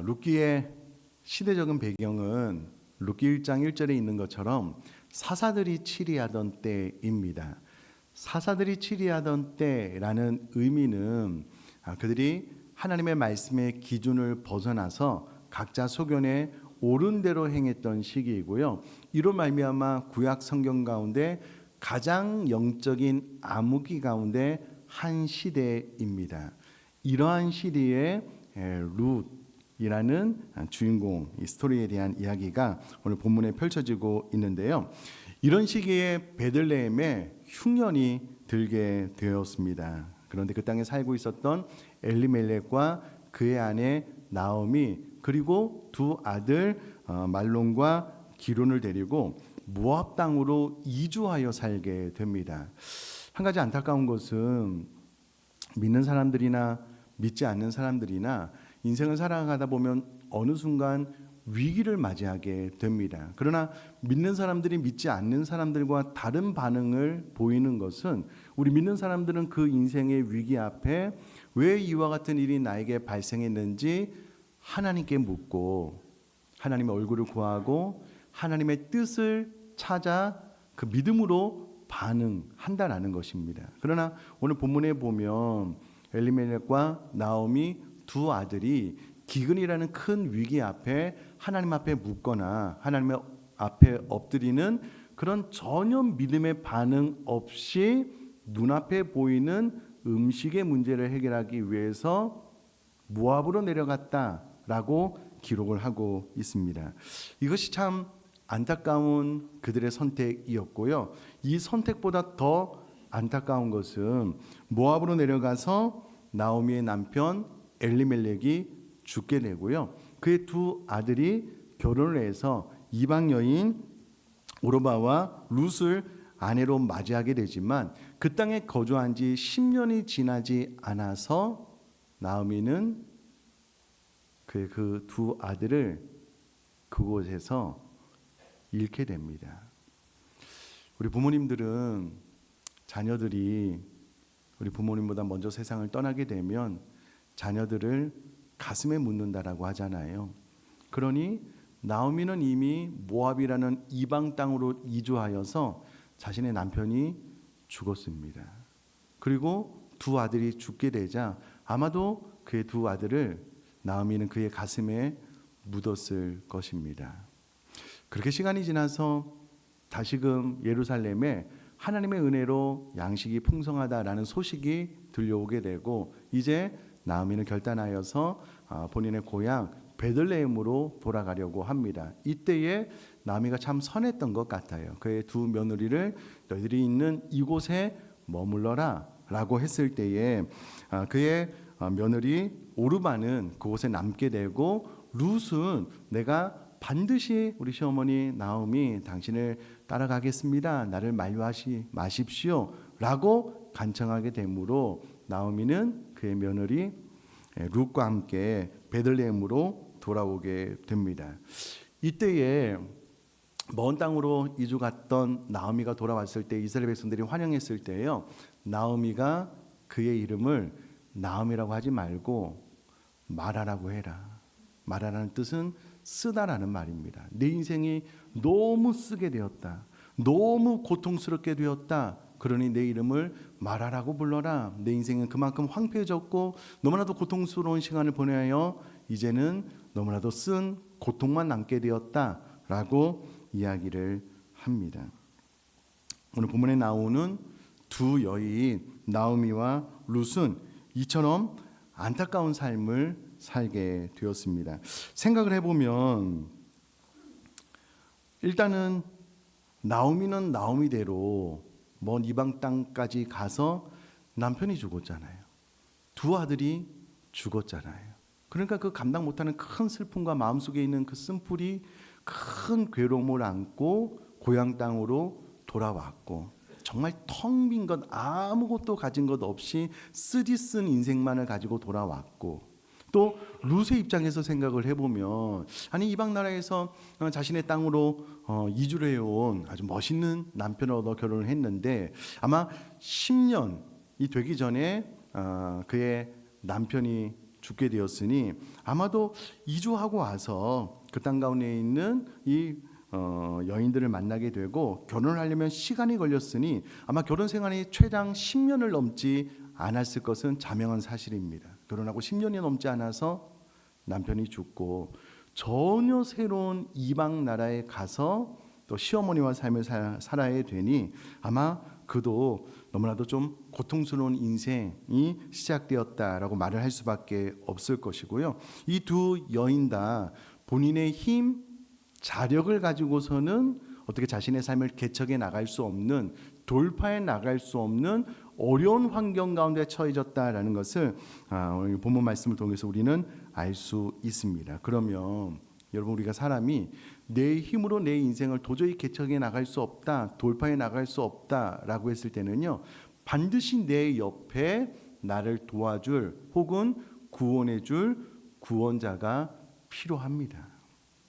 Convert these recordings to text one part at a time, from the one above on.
룻기의 시대적인 배경은 룻기 1장 1절에 있는 것처럼 사사들이 치리하던 때입니다. 사사들이 치리하던 때라는 의미는 그들이 하나님의 말씀의 기준을 벗어나서 각자 소견에 옳은 대로 행했던 시기이고요. 이로 말미암아 구약 성경 가운데 가장 영적인 암흑기 가운데 한 시대입니다. 이러한 시대에 룻이라는 주인공, 이 스토리에 대한 이야기가 오늘 본문에 펼쳐지고 있는데요. 이런 시기에 베들레헴에 흉년이 들게 되었습니다. 그런데 그 땅에 살고 있었던 엘리멜렉과 그의 아내 나오미 그리고 두 아들 말론과 기론을 데리고 모압 땅으로 이주하여 살게 됩니다. 한 가지 안타까운 것은 믿는 사람들이나 믿지 않는 사람들이나 인생을 살아가다 보면 어느 순간 위기를 맞이하게 됩니다. 그러나 믿는 사람들이 믿지 않는 사람들과 다른 반응을 보이는 것은 우리 믿는 사람들은 그 인생의 위기 앞에 왜 이와 같은 일이 나에게 발생했는지 하나님께 묻고 하나님의 얼굴을 구하고 하나님의 뜻을 찾아 그 믿음으로 반응한다라는 것입니다. 그러나 오늘 본문에 보면 엘리멜렉과 나오미 두 아들이 기근이라는 큰 위기 앞에 하나님 앞에 묻거나 하나님 앞에 엎드리는 그런 전혀 믿음의 반응 없이 눈앞에 보이는 음식의 문제를 해결하기 위해서 모압으로 내려갔다라고 기록을 하고 있습니다. 이것이 참 안타까운 그들의 선택이었고요. 이 선택보다 더 안타까운 것은 모압으로 내려가서 나오미의 남편 엘리멜렉이 죽게 되고요. 그의 두 아들이 결혼을 해서 이방 여인 오르바와 룻을 아내로 맞이하게 되지만 그 땅에 거주한 지 10년이 지나지 않아서 나오미는 그 두 아들을 그곳에서 잃게 됩니다. 우리 부모님들은 자녀들이 우리 부모님보다 먼저 세상을 떠나게 되면 자녀들을 가슴에 묻는다라고 하잖아요. 그러니 나오미는 이미 모압이라는 이방 땅으로 이주하여서 자신의 남편이 죽었습니다. 그리고 두 아들이 죽게 되자 아마도 그의 두 아들을 나오미는 그의 가슴에 묻었을 것입니다. 그렇게 시간이 지나서 다시금 예루살렘에 하나님의 은혜로 양식이 풍성하다라는 소식이 들려오게 되고 이제 나오미는 결단하여서 본인의 고향 베들레헴으로 돌아가려고 합니다. 이때에 나오미가 참 선했던 것 같아요. 그의 두 며느리를 너희들이 있는 이곳에 머물러라 라고 했을 때에 그의 며느리 오르바는 그곳에 남게 되고 룻은 내가 반드시 우리 시어머니 나오미 당신을 따라가겠습니다. 나를 만류하지 마십시오 라고 간청하게 되므로 나오미는 그의 며느리 룻과 함께 베들레헴으로 돌아오게 됩니다. 이때에 먼 땅으로 이주 갔던 나오미가 돌아왔을 때 이스라엘 백성들이 환영했을 때요. 나오미가 그의 이름을 나오미라고 하지 말고 마라라고 해라. 마라라는 뜻은 쓰다라는 말입니다. 내 인생이 너무 쓰게 되었다. 너무 고통스럽게 되었다. 그러니 내 이름을 마라라고 불러라. 내 인생은 그만큼 황폐해졌고 너무나도 고통스러운 시간을 보내어 이제는 너무나도 쓴 고통만 남게 되었다라고 이야기를 합니다. 오늘 본문에 나오는 두 여인 나오미와 룻은 이처럼 안타까운 삶을 살게 되었습니다. 생각을 해보면 일단은 나오미는 나오미대로 먼 이방 땅까지 가서 남편이 죽었잖아요. 두 아들이 죽었잖아요. 그러니까 그 감당 못하는 큰 슬픔과 마음속에 있는 그 쓴풀이 큰 괴로움을 안고 고향 땅으로 돌아왔고 정말 텅 빈 것 아무것도 가진 것 없이 쓰디쓴 인생만을 가지고 돌아왔고 또 룻의 입장에서 생각을 해보면 아니 이방 나라에서 자신의 땅으로 이주를 해온 아주 멋있는 남편을 얻어 결혼을 했는데 아마 10년이 되기 전에 그의 남편이 죽게 되었으니 아마도 이주하고 와서 그 땅 가운데 있는 이 여인들을 만나게 되고 결혼을 하려면 시간이 걸렸으니 아마 결혼 생활이 최장 10년을 넘지 않았을 것은 자명한 사실입니다. 결혼하고 10년이 넘지 않아서 남편이 죽고 전혀 새로운 이방 나라에 가서 또 시어머니와 삶을 살아야 되니 아마 그도 너무나도 좀 고통스러운 인생이 시작되었다라고 말을 할 수밖에 없을 것이고요. 이 두 여인 다 본인의 힘, 자력을 가지고서는 어떻게 자신의 삶을 개척해 나갈 수 없는, 돌파해 나갈 수 없는 어려운 환경 가운데 처해졌다라는 것을 오늘 본문 말씀을 통해서 우리는 알 수 있습니다. 그러면 여러분, 우리가 사람이 내 힘으로 내 인생을 도저히 개척해 나갈 수 없다, 돌파해 나갈 수 없다라고 했을 때는요, 반드시 내 옆에 나를 도와줄 혹은 구원해줄 구원자가 필요합니다.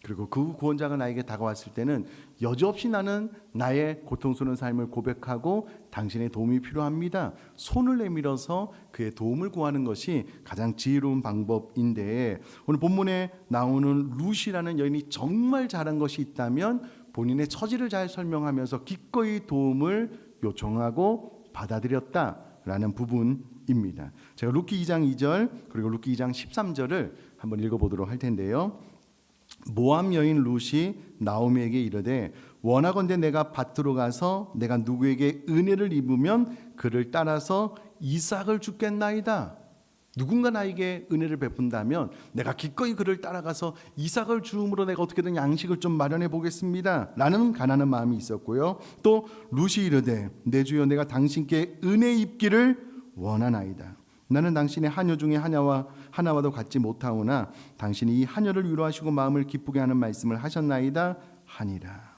그리고 그 구원자가 나에게 다가왔을 때는 여지없이 나는 나의 고통스러운 삶을 고백하고 당신의 도움이 필요합니다. 손을 내밀어서 그의 도움을 구하는 것이 가장 지혜로운 방법인데, 오늘 본문에 나오는 룻이라는 여인이 정말 잘한 것이 있다면 본인의 처지를 잘 설명하면서 기꺼이 도움을 요청하고 받아들였다라는 부분입니다. 제가 룻기 2장 2절 그리고 룻기 2장 13절을 한번 읽어보도록 할 텐데요. 모압 여인 룻이 나오미에게 이르되 원하건대 내가 밭으로 가서 내가 누구에게 은혜를 입으면 그를 따라서 이삭을 주겠나이다. 누군가 나에게 은혜를 베푼다면 내가 기꺼이 그를 따라가서 이삭을 주음으로 내가 어떻게든 양식을 좀 마련해 보겠습니다 라는 가난한 마음이 있었고요. 또 룻이 이르되 내 주여 내가 당신께 은혜 입기를 원하나이다. 나는 당신의 하녀 중에 하나와도 같지 못하오나 당신이 이 하녀를 위로하시고 마음을 기쁘게 하는 말씀을 하셨나이다 하니라.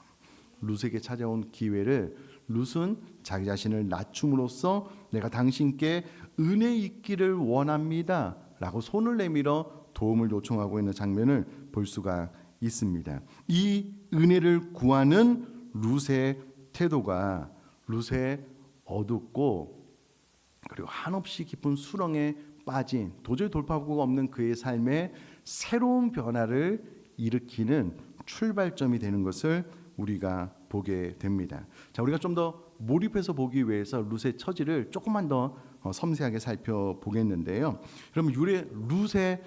룻에게 찾아온 기회를 룻은 자기 자신을 낮춤으로써 내가 당신께 은혜 있기를 원합니다 라고 손을 내밀어 도움을 요청하고 있는 장면을 볼 수가 있습니다. 이 은혜를 구하는 룻의 태도가 룻의 어둡고 그리고 한없이 깊은 수렁에 빠진 도저히 돌파구가 없는 그의 삶에 새로운 변화를 일으키는 출발점이 되는 것을 우리가 보게 됩니다. 자, 우리가 좀 더 몰입해서 보기 위해서 룻의 처지를 조금만 더 섬세하게 살펴보겠는데요. 그러면 룻의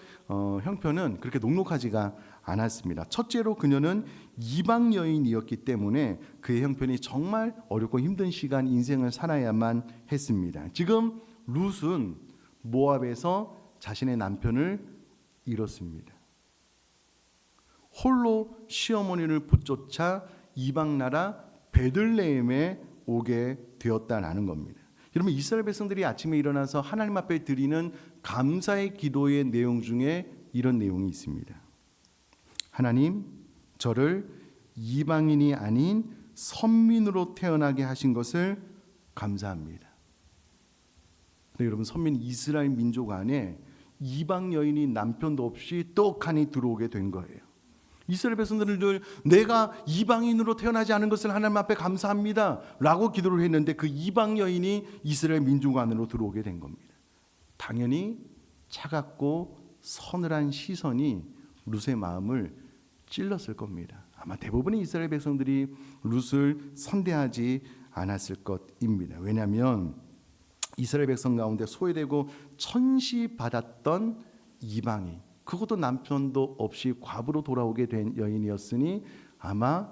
형편은 그렇게 녹록하지가 않았습니다. 첫째로 그녀는 이방 여인이었기 때문에 그의 형편이 정말 어렵고 힘든 시간 인생을 살아야만 했습니다. 지금 룻은 모압에서 자신의 남편을 잃었습니다. 홀로 시어머니를 붙쫓아 이방 나라 베들레헴에 오게 되었다라는 겁니다. 여러분, 이스라엘 백성들이 아침에 일어나서 하나님 앞에 드리는 감사의 기도의 내용 중에 이런 내용이 있습니다. 하나님, 저를 이방인이 아닌 선민으로 태어나게 하신 것을 감사합니다. 근데 여러분, 선민 이스라엘 민족 안에 이방 여인이 남편도 없이 떡하니 들어오게 된 거예요. 이스라엘 백성들은 늘 내가 이방인으로 태어나지 않은 것을 하나님 앞에 감사합니다 라고 기도를 했는데 그 이방 여인이 이스라엘 민족 안으로 들어오게 된 겁니다. 당연히 차갑고 서늘한 시선이 룻의 마음을 찔렀을 겁니다. 아마 대부분의 이스라엘 백성들이 룻을 선대하지 않았을 것입니다. 왜냐하면 이스라엘 백성 가운데 소외되고 천시받았던 이방인, 그것도 남편도 없이 과부로 돌아오게 된 여인이었으니 아마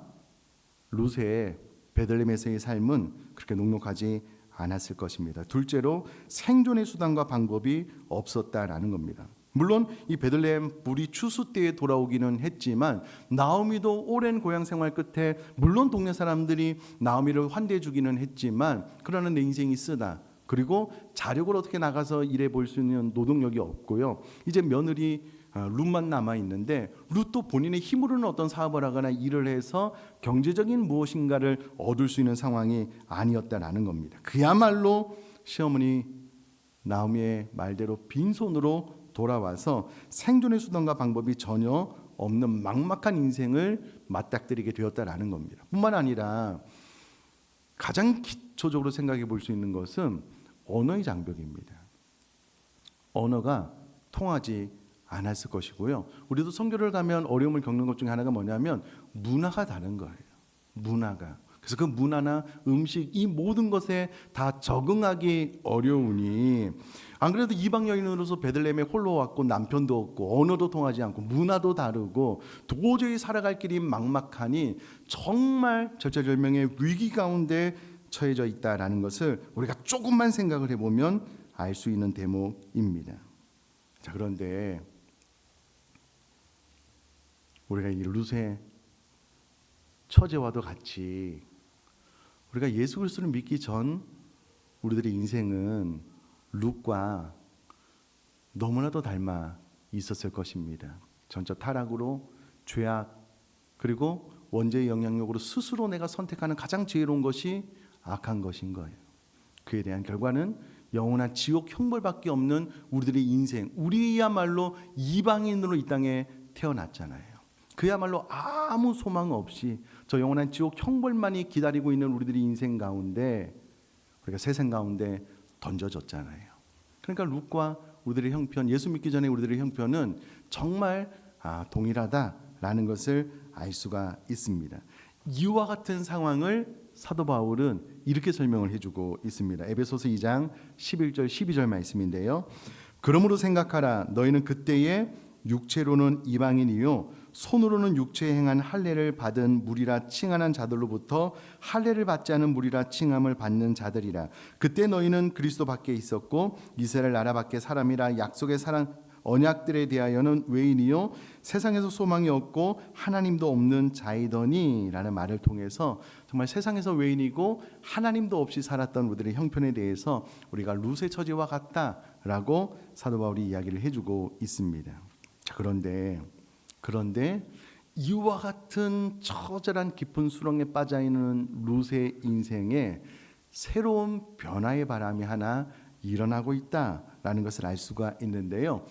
룻의 베들레헴에서의 삶은 그렇게 녹록하지 않았을 것입니다. 둘째로 생존의 수단과 방법이 없었다라는 겁니다. 물론 이 베들레헴 불이 추수 때에 돌아오기는 했지만 나오미도 오랜 고향 생활 끝에 물론 동네 사람들이 나오미를 환대해 주기는 했지만 그러나 내 인생이 쓰다. 그리고 자력을 어떻게 나가서 일해 볼 수 있는 노동력이 없고요. 이제 며느리 룻만 남아 있는데 룻도 본인의 힘으로는 어떤 사업을 하거나 일을 해서 경제적인 무엇인가를 얻을 수 있는 상황이 아니었다라는 겁니다. 그야말로 시어머니 나오미의 말대로 빈손으로 돌아와서 생존의 수단과 방법이 전혀 없는 막막한 인생을 맞닥뜨리게 되었다라는 겁니다. 뿐만 아니라 가장 기초적으로 생각해 볼 수 있는 것은 언어의 장벽입니다. 언어가 통하지 않았을 것이고요. 우리도 선교를 가면 어려움을 겪는 것 중에 하나가 뭐냐면 문화가 다른 거예요. 문화가. 그래서 그 문화나 음식 이 모든 것에 다 적응하기 어려우니 안 그래도 이방 여인으로서 베들레헴에 홀로 왔고 남편도 없고 언어도 통하지 않고 문화도 다르고 도저히 살아갈 길이 막막하니 정말 절체절명의 위기 가운데 처해져 있다라는 것을 우리가 조금만 생각을 해보면 알 수 있는 대목입니다. 자, 그런데 우리가 이 룻의 처제와도 같이 우리가 예수 그리스도를 믿기 전 우리들의 인생은 룻과 너무나도 닮아 있었을 것입니다. 전적 타락으로 죄악 그리고 원죄의 영향력으로 스스로 내가 선택하는 가장 지혜로운 것이 악한 것인 거예요. 그에 대한 결과는 영원한 지옥 형벌밖에 없는 우리들의 인생, 우리야말로 이방인으로 이 땅에 태어났잖아요. 그야말로 아무 소망 없이 저 영원한 지옥 형벌만이 기다리고 있는 우리들의 인생 가운데 우리가 세상 가운데 던져졌잖아요. 그러니까 룻과 우리들의 형편, 예수 믿기 전에 우리들의 형편은 정말 동일하다라는 것을 알 수가 있습니다. 이와 같은 상황을 사도 바울은 이렇게 설명을 해주고 있습니다. 에베소서 2장 11절 12절 말씀인데요. 그러므로 생각하라. 너희는 그때에 육체로는 이방인이요 손으로는 육체에 행한 할례를 받은 무리라 칭하는 자들로부터 할례를 받지 않은 무리라 칭함을 받는 자들이라. 그때 너희는 그리스도 밖에 있었고 이스라엘 나라 밖에 사람이라 약속의 사랑 언약들에 대하여는 외인이요 세상에서 소망이 없고 하나님도 없는 자이더니 라는 말을 통해서 정말 세상에서 외인이고 하나님도 없이 살았던 우리들의 형편에 대해서 우리가 룻의 처지와 같다라고 사도 바울이 이야기를 해주고 있습니다. 자, 그런데 이와 같은 처절한 깊은 수렁에 빠져있는 룻의 인생에 새로운 변화의 바람이 하나 일어나고 있다라는 것을 알 수가 있는데요.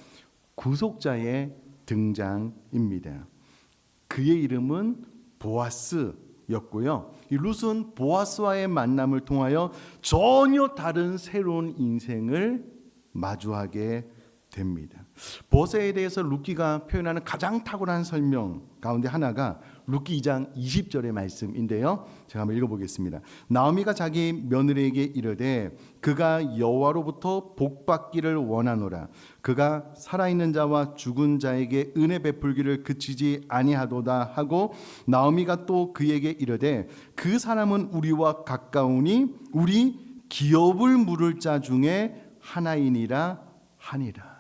구속자의 등장입니다. 그의 이름은 보아스였고요. 이 룻은 보아스와의 만남을 통하여 전혀 다른 새로운 인생을 마주하게 됩니다. 보아스에 대해서 룻기가 표현하는 가장 탁월한 설명 가운데 하나가 룻기 2장 20절의 말씀인데요. 제가 한번 읽어보겠습니다. 나오미가 자기 며느리에게 이르되 그가 여호와로부터 복받기를 원하노라. 그가 살아있는 자와 죽은 자에게 은혜 베풀기를 그치지 아니하도다 하고 나오미가 또 그에게 이르되 그 사람은 우리와 가까우니 우리 기업을 물을 자 중에 하나이니라 하니라.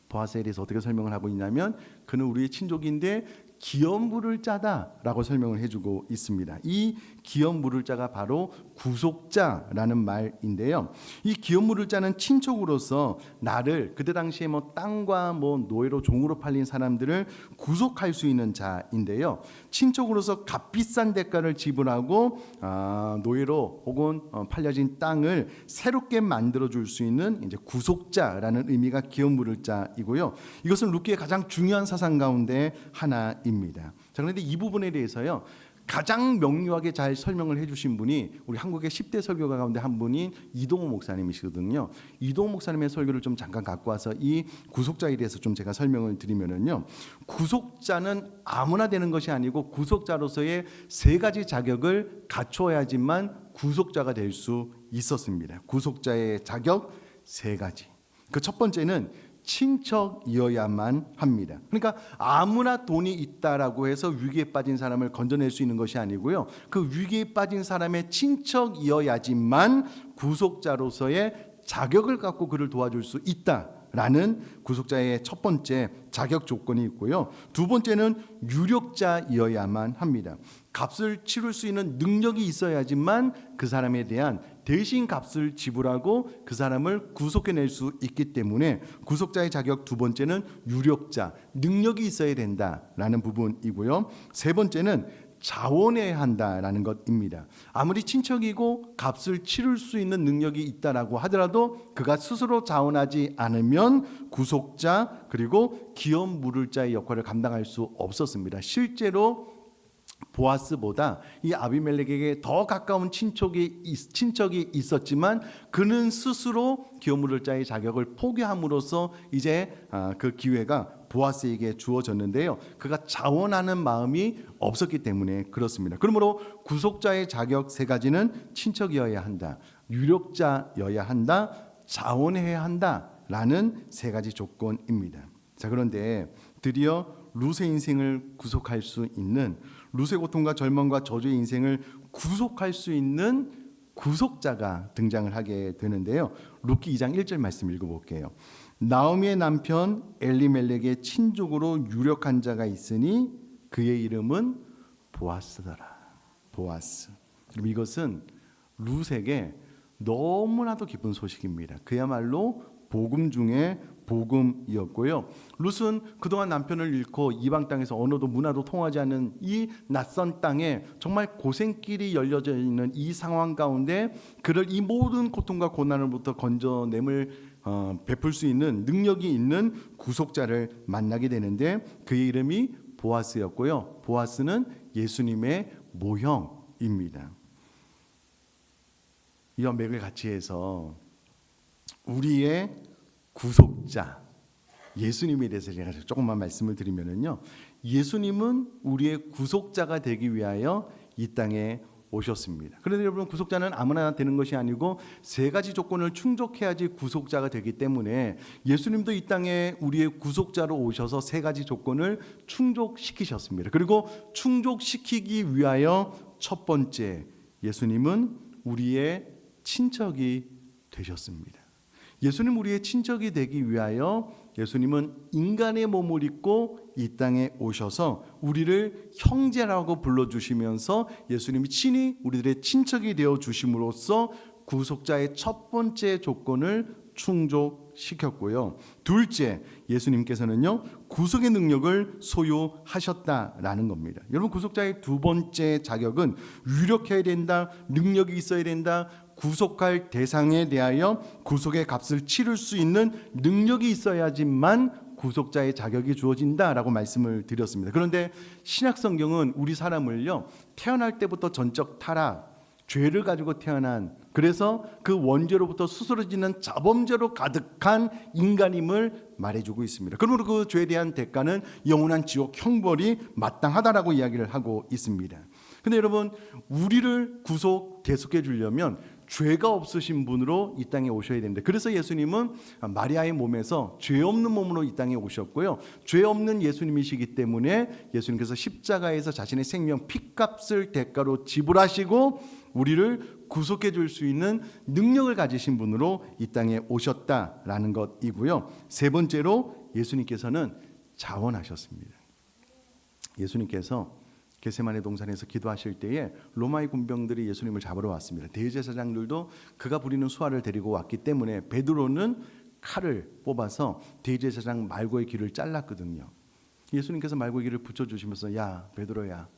보아스에 대해서 어떻게 설명을 하고 있냐면 그는 우리의 친족인데 기업 물을 자다라고 설명을 해주고 있습니다. 이 기업 물을 자가 바로 구속자라는 말인데요. 이 기업 물을 자는 친족으로서 나를 그때 당시에 땅과 노예로 종으로 팔린 사람들을 구속할 수 있는 자인데요. 친족으로서 값비싼 대가를 지불하고 노예로 혹은 팔려진 땅을 새롭게 만들어 줄 수 있는 이제 구속자라는 의미가 기업 물을 자이고요. 이것은 룻기의 가장 중요한 사상 가운데 하나입니다. 자, 그런데 이 부분에 대해서요 가장 명료하게 잘 설명을 해주신 분이 우리 한국의 10대 설교가 가운데 한 분인 이동호 목사님이시거든요. 이동호 목사님의 설교를 좀 잠깐 갖고 와서 이 구속자에 대해서 좀 제가 설명을 드리면은요, 구속자는 아무나 되는 것이 아니고 구속자로서의 세 가지 자격을 갖춰야지만 구속자가 될 수 있었습니다. 구속자의 자격 세 가지. 그 첫 번째는 친척이어야만 합니다. 그러니까 아무나 돈이 있다라고 해서 위기에 빠진 사람을 건져낼 수 있는 것이 아니고요. 그 위기에 빠진 사람의 친척이어야지만 구속자로서의 자격을 갖고 그를 도와줄 수 있다라는 구속자의 첫 번째 자격 조건이 있고요. 두 번째는 유력자이어야만 합니다. 값을 치를 수 있는 능력이 있어야지만 그 사람에 대한 대신 값을 지불하고 그 사람을 구속해낼 수 있기 때문에 구속자의 자격 두 번째는 유력자, 능력이 있어야 된다라는 부분이고요. 세 번째는 자원해야 한다라는 것입니다. 아무리 친척이고 값을 치를 수 있는 능력이 있다라고 하더라도 그가 스스로 자원하지 않으면 구속자 그리고 기업 물을 자의 역할을 감당할 수 없었습니다. 실제로 보아스보다 이 아비멜렉에게 더 가까운 친척이 있었지만 그는 스스로 기업물을 자의 자격을 포기함으로써 이제 그 기회가 보아스에게 주어졌는데요. 그가 자원하는 마음이 없었기 때문에 그렇습니다. 그러므로 구속자의 자격 세 가지는 친척이어야 한다, 유력자여야 한다, 자원해야 한다라는 세 가지 조건입니다. 자, 그런데 드디어 룻의 인생을 구속할 수 있는, 룻의 고통과 절망과 저주의 인생을 구속할 수 있는 구속자가 등장을 하게 되는데요. 룻기 2장 1절 말씀 읽어볼게요. 나오미의 남편 엘리멜렉의 친족으로 유력한 자가 있으니 그의 이름은 보아스더라. 보아스. 그럼 이것은 룻에게 너무나도 기쁜 소식입니다. 그야말로 복음 중에 복음이었고요. 룻은 그동안 남편을 잃고 이방 땅에서 언어도 문화도 통하지 않는 이 낯선 땅에 정말 고생길이 열려져 있는 이 상황 가운데 그를 이 모든 고통과 고난으로부터 건져냄을 베풀 수 있는 능력이 있는 구속자를 만나게 되는데 그의 이름이 보아스였고요. 보아스는 예수님의 모형입니다. 이 맥을 같이 해서 우리의 구속자 예수님에 대해서 제가 조금만 말씀을 드리면요, 예수님은 우리의 구속자가 되기 위하여 이 땅에 오셨습니다. 그런데 여러분, 구속자는 아무나 되는 것이 아니고 세 가지 조건을 충족해야지 구속자가 되기 때문에 예수님도 이 땅에 우리의 구속자로 오셔서 세 가지 조건을 충족시키셨습니다. 그리고 충족시키기 위하여 첫 번째, 예수님은 우리의 친척이 되셨습니다. 예수님 우리의 친척이 되기 위하여 예수님은 인간의 몸을 입고 이 땅에 오셔서 우리를 형제라고 불러주시면서 예수님이 친히 우리들의 친척이 되어 주심으로써 구속자의 첫 번째 조건을 충족시켰고요. 둘째, 예수님께서는요 구속의 능력을 소유하셨다라는 겁니다. 여러분, 구속자의 두 번째 자격은 유력해야 된다, 능력이 있어야 된다, 구속할 대상에 대하여 구속의 값을 치를 수 있는 능력이 있어야지만 구속자의 자격이 주어진다라고 말씀을 드렸습니다. 그런데 신약 성경은 우리 사람을요 태어날 때부터 전적 타락, 죄를 가지고 태어난, 그래서 그 원죄로부터 수스러지는 자범죄로 가득한 인간임을 말해주고 있습니다. 그러므로 그 죄에 대한 대가는 영원한 지옥 형벌이 마땅하다라고 이야기를 하고 있습니다. 근데 여러분, 우리를 구속 계속해 주려면 죄가 없으신 분으로 이 땅에 오셔야 됩니다. 그래서 예수님은 마리아의 몸에서 죄 없는 몸으로 이 땅에 오셨고요. 죄 없는 예수님이시기 때문에 예수님께서 십자가에서 자신의 생명 피값을 대가로 지불하시고 우리를 구속해 줄 수 있는 능력을 가지신 분으로 이 땅에 오셨다라는 것이고요. 세 번째로 예수님께서는 자원하셨습니다. 예수님께서 겟세마네 동산에서 기도하실 때에 로마의 군병들이 예수님을 잡으러 왔습니다. 대제사장들도 그가 부리는 수하를 데리고 왔기 때문에 베드로는 칼을 뽑아서 대제사장 말고의 귀를 잘랐거든요. 예수님께서 말고의 귀를 붙여주시면서 야 베드로야,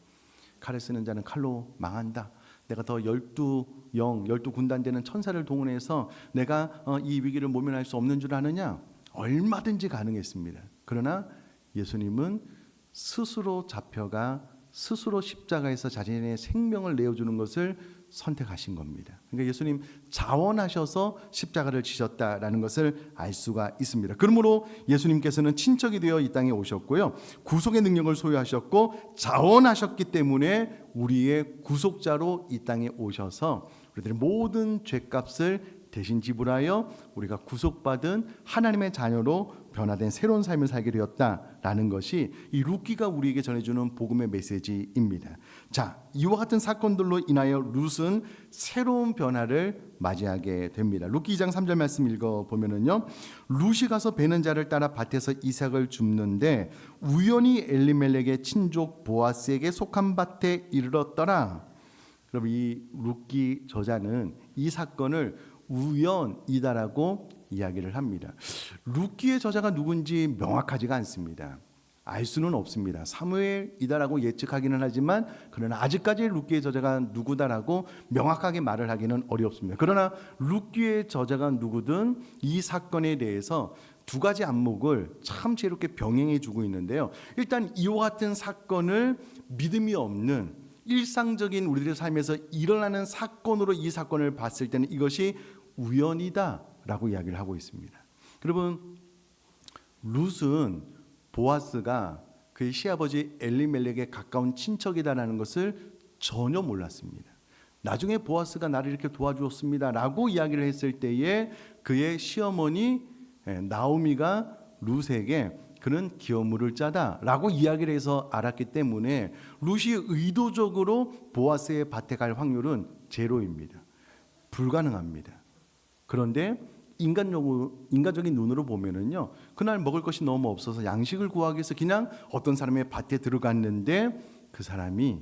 칼을 쓰는 자는 칼로 망한다. 내가 더 12군단 되는 천사를 동원해서 내가 이 위기를 모면할 수 없는 줄 아느냐? 얼마든지 가능했습니다. 그러나 예수님은 스스로 잡혀가 스스로 십자가에서 자신의 생명을 내어주는 것을 선택하신 겁니다. 그러니까 예수님 자원하셔서 십자가를 지셨다라는 것을 알 수가 있습니다. 그러므로 예수님께서는 친척이 되어 이 땅에 오셨고요. 구속의 능력을 소유하셨고 자원하셨기 때문에 우리의 구속자로 이 땅에 오셔서 우리들의 모든 죄값을 대신 지불하여 우리가 구속받은 하나님의 자녀로 변화된 새로운 삶을 살게 되었다라는 것이 이 룻기가 우리에게 전해주는 복음의 메시지입니다. 자, 이와 같은 사건들로 인하여 룻은 새로운 변화를 맞이하게 됩니다. 룻기 2장 3절 말씀 읽어보면요, 룻이 가서 베는 자를 따라 밭에서 이삭을 줍는데 우연히 엘리멜렉의 친족 보아스에게 속한 밭에 이르렀더라. 그럼 이 룻기 저자는 이 사건을 우연이다라고 이야기를 합니다. 룻기의 저자가 누군지 명확하지가 않습니다. 알 수는 없습니다. 사무엘이다라고 예측하기는 하지만 그러나 아직까지 룻기의 저자가 누구다라고 명확하게 말을 하기는 어렵습니다. 그러나 룻기의 저자가 누구든 이 사건에 대해서 두 가지 안목을 참 지혜롭게 병행해 주고 있는데요. 일단 이와 같은 사건을 믿음이 없는 일상적인 우리들의 삶에서 일어나는 사건으로 이 사건을 봤을 때는 이것이 우연이다라고 이야기를 하고 있습니다. 여러분, 룻은 보아스가 그의 시아버지 엘리멜렉에 가까운 친척이다라는 것을 전혀 몰랐습니다. 나중에 보아스가 나를 이렇게 도와주었습니다라고 이야기를 했을 때에 그의 시어머니 나오미가 룻에게 그는 기어물을 짜다라고 이야기를 해서 알았기 때문에 룻이 의도적으로 보아스의 밭에 갈 확률은 제로입니다. 불가능합니다. 그런데 인간적인 눈으로 보면은요, 그날 먹을 것이 너무 없어서 양식을 구하기 위해서 그냥 어떤 사람의 밭에 들어갔는데 그 사람이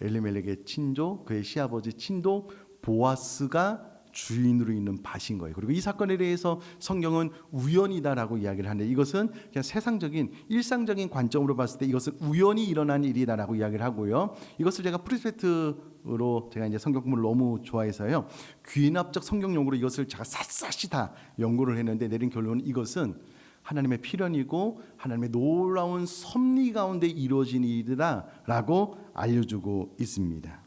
엘리멜렉의 친족, 그의 시아버지 친족 보아스가 주인으로 있는 밭인 거예요. 그리고 이 사건에 대해서 성경은 우연이다라고 이야기를 하는데 이것은 그냥 세상적인 일상적인 관점으로 봤을 때 이것은 우연히 일어난 일이다라고 이야기를 하고요. 이것을 제가 프리스페트로 제가 이제 성경 공부를 너무 좋아해서요. 귀납적 성경 용어로 이것을 제가 샅샅이 다 연구를 했는데 내린 결론은 이것은 하나님의 필연이고 하나님의 놀라운 섭리 가운데 이루어진 일이다라고 알려주고 있습니다.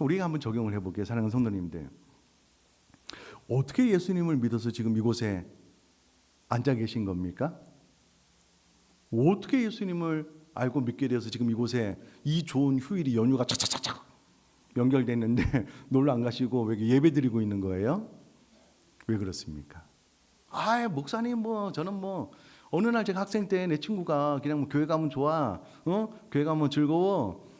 우리가 한번 적용을 해볼게요. 사랑하는 성도님들, 어떻게 예수님을 믿어서 지금 이곳에 앉아 계신 겁니까? 어떻게 예수님을 알고 믿게 되어서 지금 이곳에 이 좋은 휴일이 연휴가 착착착착 연결됐는데 놀러 안 가시고 왜 예배 드리고 있는 거예요? 왜 그렇습니까? 목사님 저는 어느 날 제가 학생 때 내 친구가 그냥 교회 가면 좋아, 교회 가면 즐거워,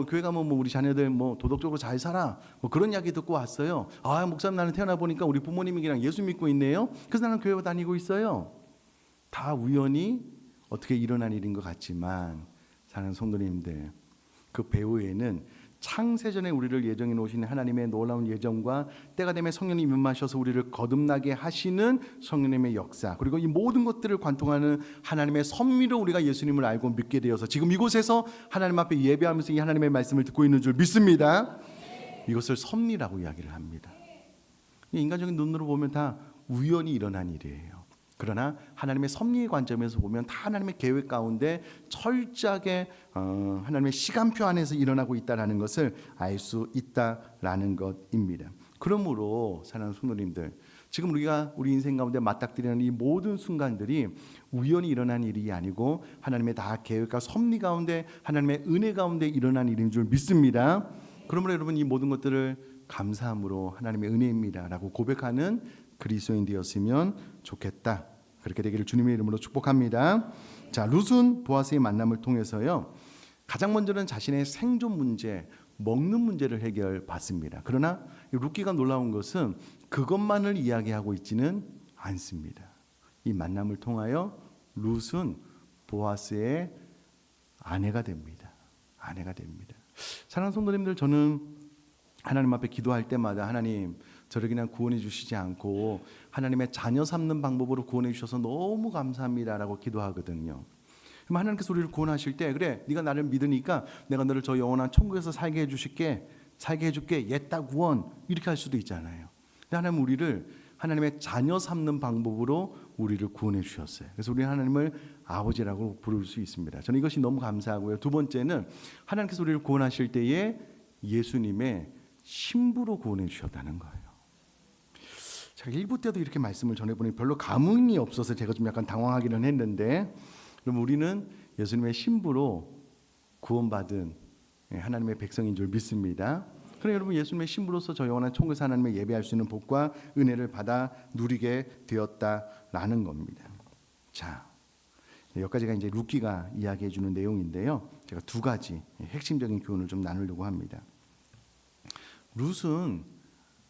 교회 가면 우리 자녀들 도덕적으로 잘 살아, 그런 이야기 듣고 왔어요. 목사님, 나는 태어나 보니까 우리 부모님이 그냥 예수 믿고 있네요. 그래서 나는 교회 다니고 있어요. 다 우연히 어떻게 일어난 일인 것 같지만 사랑하는 성도님들, 그 배후에는 창세전에 우리를 예정해 놓으신 하나님의 놀라운 예정과 때가 되면 성령님 임하셔서 우리를 거듭나게 하시는 성령님의 역사, 그리고 이 모든 것들을 관통하는 하나님의 섭리로 우리가 예수님을 알고 믿게 되어서 지금 이곳에서 하나님 앞에 예배하면서 이 하나님의 말씀을 듣고 있는 줄 믿습니다. 이것을 섭리라고 이야기를 합니다. 인간적인 눈으로 보면 다 우연히 일어난 일이에요. 그러나 하나님의 섭리의 관점에서 보면 다 하나님의 계획 가운데 철저하게 하나님의 시간표 안에서 일어나고 있다는 것을 알 수 있다라는 것입니다. 그러므로 사랑하는 성도님들, 지금 우리 인생 가운데 맞닥뜨리는 이 모든 순간들이 우연히 일어난 일이 아니고 하나님의 다 계획과 섭리 가운데 하나님의 은혜 가운데 일어난 일인 줄 믿습니다. 그러므로 여러분, 이 모든 것들을 감사함으로 하나님의 은혜입니다라고 고백하는 그리스도인 되었으면 좋겠다. 그렇게 되기를 주님의 이름으로 축복합니다. 자, 룻은 보아스의 만남을 통해서요, 가장 먼저는 자신의 생존 문제, 먹는 문제를 해결받습니다. 그러나 룻기가 놀라운 것은 그것만을 이야기하고 있지는 않습니다. 이 만남을 통하여 룻은 보아스의 아내가 됩니다. 아내가 됩니다. 사랑하는 성도님들, 저는 하나님 앞에 기도할 때마다 하나님, 저를 그냥 구원해 주시지 않고 하나님의 자녀 삼는 방법으로 구원해 주셔서 너무 감사합니다라고 기도하거든요. 그럼 하나님께서 우리를 구원하실 때, 그래, 네가 나를 믿으니까 내가 너를 저 영원한 천국에서 살게 해줄게, 옛다 구원, 이렇게 할 수도 있잖아요. 근데 하나님 우리를 하나님의 자녀 삼는 방법으로 우리를 구원해 주셨어요. 그래서 우리는 하나님을 아버지라고 부를 수 있습니다. 저는 이것이 너무 감사하고요. 두 번째는 하나님께서 우리를 구원하실 때에 예수님의 신부로 구원해 주셨다는 거예요. 제가 1부 때도 이렇게 말씀을 전해보니 별로 감흥이 없어서 제가 좀 약간 당황하기는 했는데, 그럼 우리는 예수님의 신부로 구원받은 하나님의 백성인 줄 믿습니다. 그럼 여러분, 예수님의 신부로서 저 영원한 천국에서 하나님의 예배할 수 있는 복과 은혜를 받아 누리게 되었다라는 겁니다. 자, 여기까지가 이제 룻기가 이야기해 주는 내용인데요. 제가 두 가지 핵심적인 교훈을 좀 나누려고 합니다. 룻은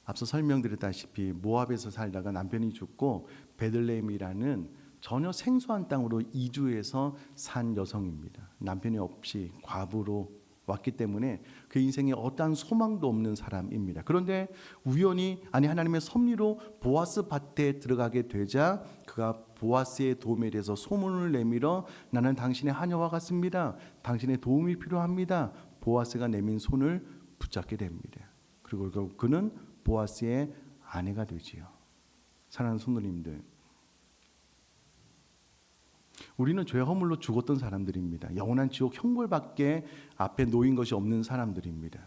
앞서 설명드렸다시피 모압에서 살다가 남편이 죽고 베들레헴이라는 전혀 생소한 땅으로 이주해서 산 여성입니다. 남편이 없이 과부로 왔기 때문에 그 인생에 어떠한 소망도 없는 사람입니다. 그런데 우연히 하나님의 섭리로 보아스 밭에 들어가게 되자 그가 보아스의 도움에 대해서 소문을 내밀어 나는 당신의 하녀와 같습니다. 당신의 도움이 필요합니다. 보아스가 내민 손을 붙잡게 됩니다. 그리고 결국 그는 보아스의 아내가 되지요. 사랑하는 성도님들, 우리는 죄 허물로 죽었던 사람들입니다. 영원한 지옥 형벌밖에 앞에 놓인 것이 없는 사람들입니다.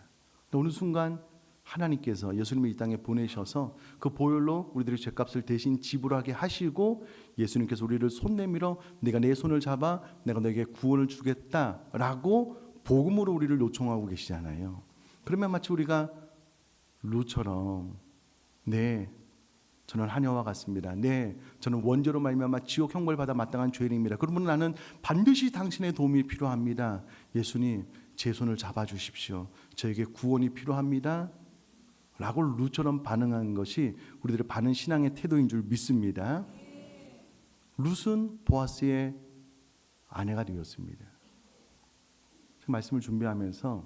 어느 순간 하나님께서 예수님을 이 땅에 보내셔서 그 보혈로 우리들의 죄값을 대신 지불하게 하시고 예수님께서 우리를 손 내밀어 내가 내 손을 잡아 내가 너에게 구원을 주겠다라고 복음으로 우리를 요청하고 계시잖아요. 그러면 마치 우리가 루처럼 네, 저는 하녀와 같습니다. 네, 저는 원죄로 말미암아 지옥 형벌 받아 마땅한 죄인입니다. 그러면 나는 반드시 당신의 도움이 필요합니다. 예수님, 제 손을 잡아 주십시오. 저에게 구원이 필요합니다. 라고 룻처럼 반응한 것이 우리들의 바른 신앙의 태도인 줄 믿습니다. 룻은 보아스의 아내가 되었습니다. 말씀을 준비하면서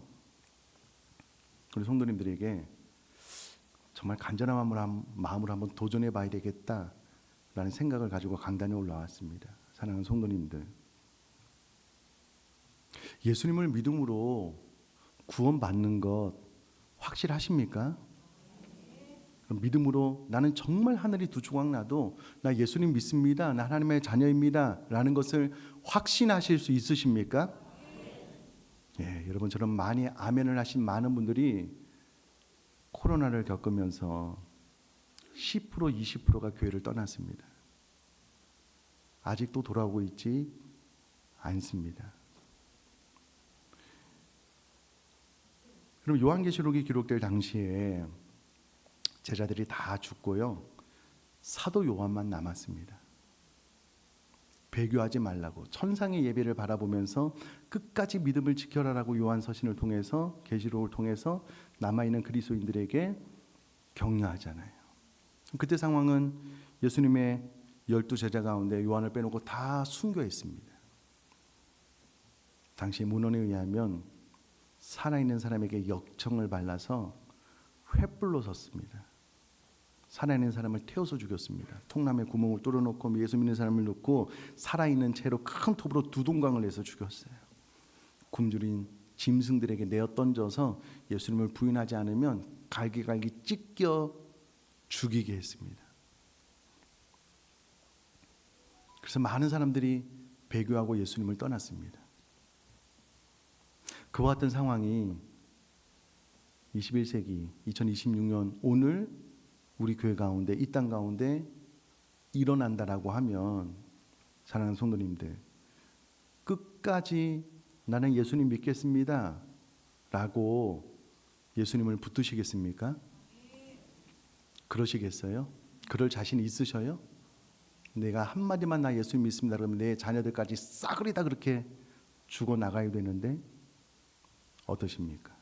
우리 성도님들에게 정말 간절한 마음으로 한번 도전해 봐야 되겠다라는 생각을 가지고 강단에 올라왔습니다. 사랑하는 성도님들, 예수님을 믿음으로 구원받는 것 확실하십니까? 그럼 믿음으로 나는 정말 하늘이 두 조각 나도 나 예수님 믿습니다. 나 하나님의 자녀입니다. 라는 것을 확신하실 수 있으십니까? 예, 여러분처럼 많이 아멘을 하신 많은 분들이 코로나를 겪으면서 10% 20%가 교회를 떠났습니다. 아직도 돌아오고 있지 않습니다. 그럼 요한계시록이 기록될 당시에 제자들이 다 죽고요. 사도 요한만 남았습니다. 배교하지 말라고 천상의 예배를 바라보면서 끝까지 믿음을 지켜라라고 요한 서신을 통해서 계시록을 통해서 남아있는 그리스도인들에게 격려하잖아요. 그때 상황은 예수님의 12제자 가운데 요한을 빼놓고 다 순교했습니다. 당시 문헌에 의하면 살아있는 사람에게 역청을 발라서 횃불로 섰습니다. 살아있는 사람을 태워서 죽였습니다. 통나무에 구멍을 뚫어놓고 예수 믿는 사람을 놓고 살아있는 채로 큰 톱으로 두동강을 내서 죽였어요. 굶주린 짐승들에게 내어 던져서 예수님을 부인하지 않으면 갈기갈기 찢겨 죽이게 했습니다. 그래서 많은 사람들이 배교하고 예수님을 떠났습니다. 그와 같은 상황이 21세기 2026년 오늘 우리 교회 가운데 이 땅 가운데 일어난다라고 하면 사랑하는 성도님들, 끝까지 나는 예수님 믿겠습니다 라고 예수님을 붙드시겠습니까? 그러시겠어요? 그럴 자신 있으셔요? 내가 한마디만 나 예수님 믿습니다 그러면 내 자녀들까지 싸그리 다 그렇게 죽어나가야 되는데 어떠십니까?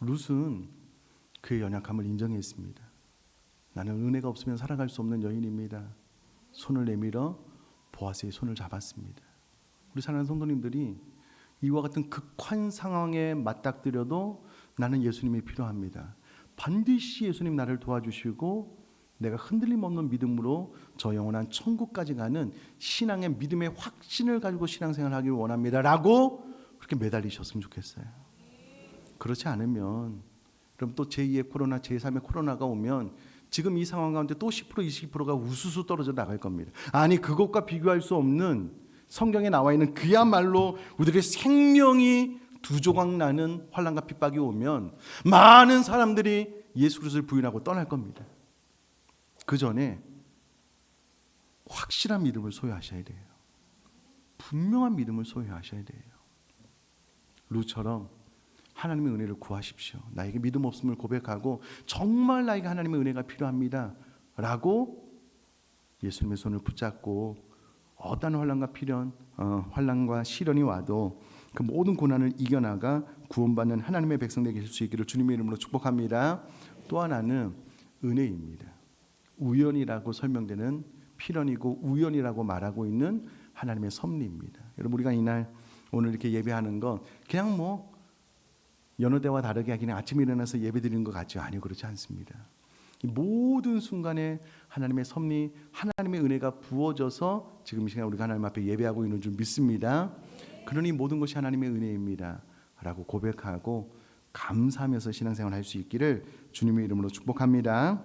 룻은 그의 연약함을 인정했습니다. 나는 은혜가 없으면 살아갈 수 없는 여인입니다. 손을 내밀어 보아스의 손을 잡았습니다. 우리 사랑하는 성도님들이 이와 같은 극한 상황에 맞닥뜨려도 나는 예수님이 필요합니다. 반드시 예수님 나를 도와주시고 내가 흔들림 없는 믿음으로 저 영원한 천국까지 가는 신앙의 믿음의 확신을 가지고 신앙생활을 하길 원합니다 라고 그렇게 매달리셨으면 좋겠어요. 그렇지 않으면 그럼 또 제2의 코로나 제3의 코로나가 오면 지금 이 상황 가운데 또 10% 20%가 우수수 떨어져 나갈 겁니다. 아니 그것과 비교할 수 없는 성경에 나와 있는 그야말로 우리들의 생명이 두 조각 나는 환난과 핍박이 오면 많은 사람들이 예수 그리스도를 부인하고 떠날 겁니다. 그 전에 확실한 믿음을 소유하셔야 돼요. 분명한 믿음을 소유하셔야 돼요. 룻처럼 하나님의 은혜를 구하십시오. 나에게 믿음 없음을 고백하고 정말 나에게 하나님의 은혜가 필요합니다 라고 예수님의 손을 붙잡고 어떤 환난과 시련이 와도 그 모든 고난을 이겨나가 구원받는 하나님의 백성 되게 될 수 있기를 주님의 이름으로 축복합니다. 또 하나는 은혜입니다. 우연이라고 설명되는 필연이고 우연이라고 말하고 있는 하나님의 섭리입니다. 여러분 우리가 이날 오늘 이렇게 예배하는 건 그냥 여느 때와 다르게 그냥 아침에 일어나서 예배 드리는 것 같죠? 아니요, 그렇지 않습니다. 이 모든 순간에 하나님의 섭리, 하나님의 은혜가 부어져서 지금 이 시간 우리가 하나님 앞에 예배하고 있는 줄 믿습니다. 그러니 모든 것이 하나님의 은혜입니다 라고 고백하고 감사하면서 신앙생활을 할 수 있기를 주님의 이름으로 축복합니다.